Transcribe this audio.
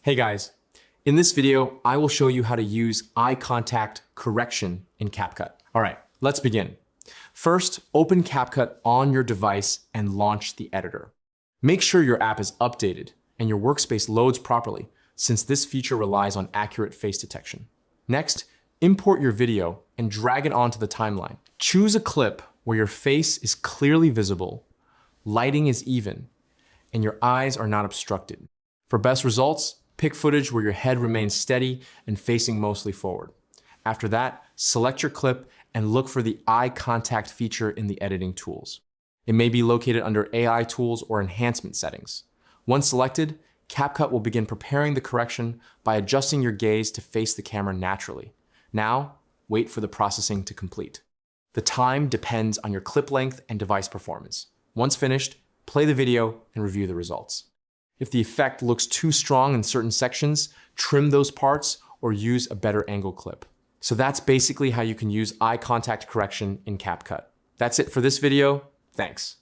Hey guys, in this video, I will show you how to use eye contact correction in CapCut. All right, let's begin. First, open CapCut on your device and launch the editor. Make sure your app is updated and your workspace loads properly, since this feature relies on accurate face detection. Next, import your video and drag it onto the timeline. Choose a clip where your face is clearly visible, lighting is even, and your eyes are not obstructed. For best results, pick footage where your head remains steady and facing mostly forward. After that, select your clip and look for the eye contact feature in the editing tools. It may be located under AI tools or enhancement settings. Once selected, CapCut will begin preparing the correction by adjusting your gaze to face the camera naturally. Now, wait for the processing to complete. The time depends on your clip length and device performance. Once finished, play the video and review the results. If the effect looks too strong in certain sections, trim those parts or use a better angle clip. So that's basically how you can use eye contact correction in CapCut. That's it for this video. Thanks.